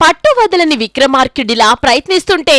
పట్టువదలని విక్రమార్కుడిలా ప్రయత్నిస్తుంటే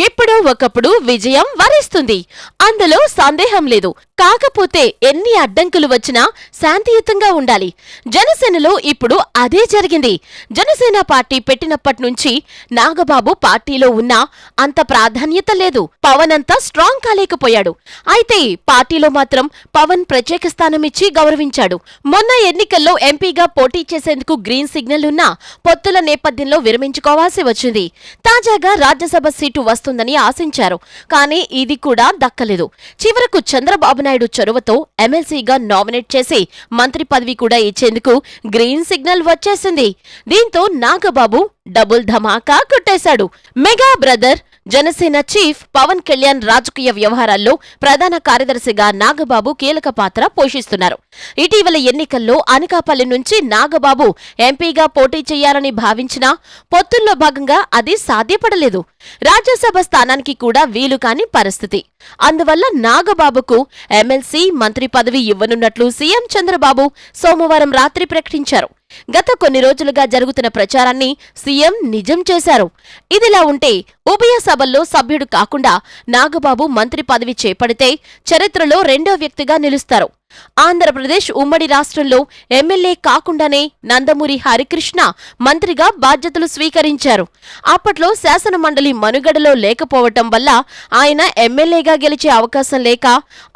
ఎప్పుడో ఒకప్పుడు విజయం వరిస్తుంది. అందులో సందేహం లేదు. కాకపోతే ఎన్ని అడ్డంకులు వచ్చినా శాంతియుతంగా ఉండాలి. జనసేనలో ఇప్పుడు అదే జరిగింది. జనసేన పార్టీ పెట్టినప్పటి నుంచి నాగబాబు పార్టీలో ఉన్నా అంత ప్రాధాన్యత లేదు. పవన్ అంతా స్ట్రాంగ్ కాలేకపోయాడు. అయితే పార్టీలో మాత్రం పవన్ ప్రత్యేక స్థానమిచ్చి గౌరవించాడు. మొన్న ఎన్నికల్లో ఎంపీగా పోటీ చేసేందుకు గ్రీన్ సిగ్నల్ ఉన్నా పొత్తుల నేపథ్యంలో విరమించుకోవాల్సి వచ్చింది. తాజాగా రాజ్యసభ సీటు వస్తుందని ఆశించారు. కానీ ఇది కూడా దక్కలేదు. చివరకు చంద్రబాబు నాయుడు చొరవతో ఎమ్మెల్సీగా నామినేట్ చేసి మంత్రి పదవి కూడా ఇచ్చేందుకు గ్రీన్ సిగ్నల్ వచ్చేసింది. దీంతో నాగబాబు డబుల్ ధమాకా కొట్టేశాడు. Mega brother Janasena chief Pawan Kalyan రాజకీయ వ్యవహారాల్లో ప్రధాన కార్యదర్శిగా నాగబాబు కీలక పాత్ర పోషిస్తున్నారు. ఇటీవల ఎన్నికల్లో అనకాపల్లి నుంచి నాగబాబు ఎంపీగా పోటీ చేయాలని భావించినా పొత్తుల్లో భాగంగా అది సాధ్యపడలేదు. రాజ్యసభ స్థానానికి కూడా వీలు కాని పరిస్థితి. అందువల్ల నాగబాబుకు ఎమ్మెల్సీ మంత్రి పదవి ఇవ్వనున్నట్లు సీఎం చంద్రబాబు సోమవారం రాత్రి ప్రకటించారు. గత కొన్ని రోజులుగా జరుగుతున్న ప్రచారాన్ని సీఎం నిజం చేశారు. ఇదిలా ఉంటే ఉభయ సభల్లో సభ్యుడు కాకుండా నాగబాబు మంత్రి పదవి చేపడితే చరిత్రలో రెండో వ్యక్తిగా నిలుస్తారు. ఆంధ్రప్రదేశ్ ఉమ్మడి రాష్ట్రంలో ఎమ్మెల్యే కాకుండానే నందమూరి హరికృష్ణ మంత్రిగా బాధ్యతలు స్వీకరించారు. అప్పట్లో శాసనమండలి మనుగడలో లేకపోవటం వల్ల ఆయన ఎమ్మెల్యేగా గెలిచే అవకాశం లేక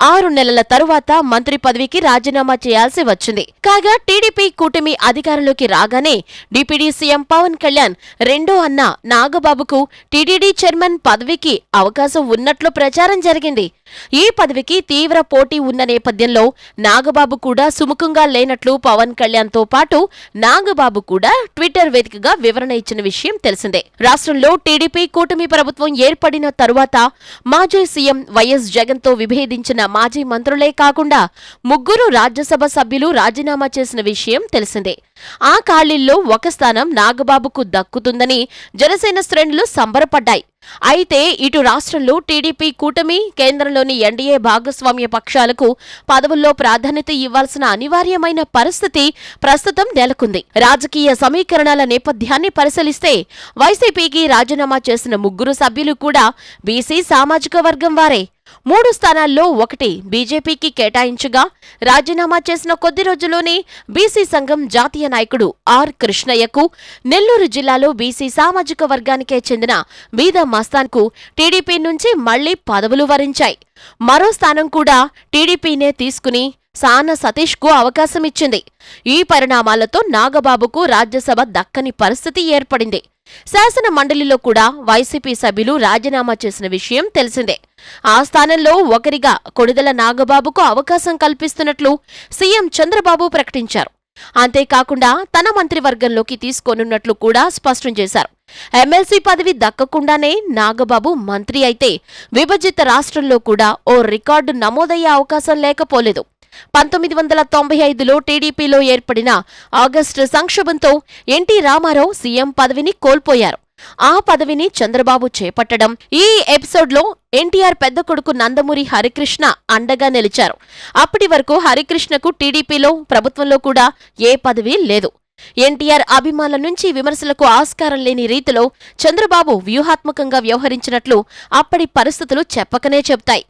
6 నెలల తరువాత మంత్రి పదవికి రాజీనామా చేయాల్సి వచ్చింది. కాగా టీడీపీ కూటమి అధికారంలోకి రాగానే డిప్యూటీ సీఎం పవన్ కళ్యాణ్ రెండో అన్న నాగబాబుకు టీటీడీ చైర్మన్ పదవికి అవకాశం ఉన్నట్లు ప్రచారం జరిగింది. ఈ పదవికి తీవ్ర పోటీ ఉన్న నేపథ్యంలో నాగబాబు కూడా సుముఖంగా లేనట్లు పవన్ కళ్యాణ్ తో పాటు నాగబాబు కూడా ట్విట్టర్ వేదికగా వివరణ ఇచ్చిన విషయం తెలిసిందే. రాష్ట్రంలో టీడీపీ కూటమి ప్రభుత్వం ఏర్పడిన తరువాత మాజీ సీఎం వైఎస్ జగన్ తో విభేదించిన మాజీ మంత్రులే కాకుండా 3 రాజ్యసభ సభ్యులు రాజీనామా చేసిన విషయం తెలిసిందే. ఆ ఖాళీల్లో ఒక స్థానం నాగబాబుకు దక్కుతుందని జనసేన శ్రేణులు సంబరపడ్డాయి. అయితే ఇటు రాష్ట్రంలో టీడీపీ కూటమి, కేంద్రంలోని ఎన్డీఏ భాగస్వామ్య పక్షాలకు పదవుల్లో ప్రాధాన్యత ఇవ్వాల్సిన అనివార్యమైన పరిస్థితి ప్రస్తుతం నెలకొంది. రాజకీయ సమీకరణాల నేపథ్యాన్ని పరిశీలిస్తే వైసీపీకి రాజీనామా చేసిన 3 సభ్యులు కూడా బీసీ సామాజిక వర్గం వారే. 3 స్థానాల్లో 1 బీజేపీకి కేటాయించగా రాజీనామా చేసిన కొద్ది రోజుల్లోనే బీసీ సంఘం జాతీయ నాయకుడు ఆర్ కృష్ణయ్యకు, నెల్లూరు జిల్లాలో బీసీ సామాజిక వర్గానికే చెందిన బీద మస్తాన్కు టీడీపీ నుంచి మళ్లీ పదవులు వరించాయి. మరో స్థానం కూడా టీడీపీనే తీసుకుని సాన సతీష్కు అవకాశమిచ్చింది. ఈ పరిణామాలతో నాగబాబుకు రాజ్యసభ దక్కని పరిస్థితి ఏర్పడింది. శాసన మండలిలో కూడా వైసీపీ సభ్యులు రాజీనామా చేసిన విషయం తెలిసిందే. ఆ స్థానంలో ఒకరిగా కొణిదెల నాగబాబుకు అవకాశం కల్పిస్తున్నట్లు సీఎం చంద్రబాబు ప్రకటించారు. అంతేకాకుండా తన మంత్రివర్గంలోకి తీసుకోనున్నట్లు కూడా స్పష్టం చేశారు. ఎమ్మెల్సీ పదవి దక్కకుండానే నాగబాబు మంత్రి అయితే విభజిత రాష్ట్రంలో కూడా ఓ రికార్డు నమోదయ్యే అవకాశం లేకపోలేదు. 1995లో టీడీపీలో ఏర్పడిన ఆగస్టు సంక్షోభంతో ఎన్టీ రామారావు సీఎం పదవిని కోల్పోయారు. ఆ పదవిని చంద్రబాబు చేపట్టడం, ఈ ఎపిసోడ్లో ఎన్టీఆర్ పెద్ద కొడుకు నందమూరి హరికృష్ణ అండగా నిలిచారు. అప్పటి వరకు హరికృష్ణకు టీడీపీలో, ప్రభుత్వంలో కూడా ఏ పదవి లేదు. ఎన్టీఆర్ అభిమానుల నుంచి విమర్శలకు ఆస్కారం లేని రీతిలో చంద్రబాబు వ్యూహాత్మకంగా వ్యవహరించినట్లు అప్పటి పరిస్థితులు చెప్పకనే చెప్తాయి.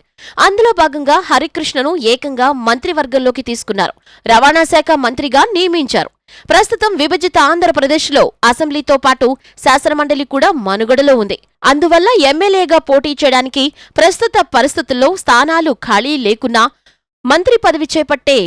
అందులో భాగంగా హరికృష్ణను ఏకంగా మంత్రివర్గంలోకి తీసుకున్నారు. రవాణా శాఖ మంత్రిగా నియమించారు. ప్రస్తుతం విభజిత ఆంధ్రప్రదేశ్లో అసెంబ్లీతో పాటు శాసనమండలి కూడా మనుగడలో ఉంది. అందువల్ల ఎమ్మెల్యేగా పోటీ చేయడానికి ప్రస్తుత పరిస్థితుల్లో స్థానాలు ఖాళీ లేకున్నా మంత్రి పదవి చేపట్టే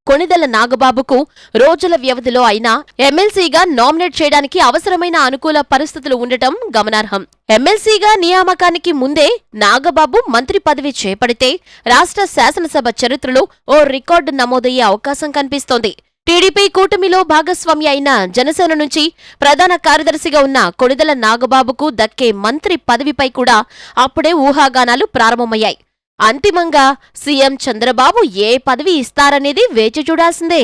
కొణిదెల నాగబాబుకు రోజుల వ్యవధిలో అయినా ఎమ్మెల్సీగా నామినేట్ చేయడానికి అవసరమైన అనుకూల పరిస్థితులు ఉండటం గమనార్హం. ఎమ్మెల్సీగా నియామకానికి ముందే నాగబాబు మంత్రి పదవి చేపడితే రాష్ట్ర శాసనసభ చరిత్రలో ఓ రికార్డు నమోదయ్యే అవకాశం కనిపిస్తోంది. టీడీపీ కూటమిలో భాగస్వామి అయిన జనసేన నుంచి ప్రధాన కార్యదర్శిగా ఉన్న కొణిదెల నాగబాబుకు దక్కే మంత్రి పదవిపై కూడా అప్పుడే ఊహాగానాలు ప్రారంభమయ్యాయి. అంతిమంగా సీఎం చంద్రబాబు ఏ పదవి ఇస్తారనేది వేచి చూడాల్సిందే.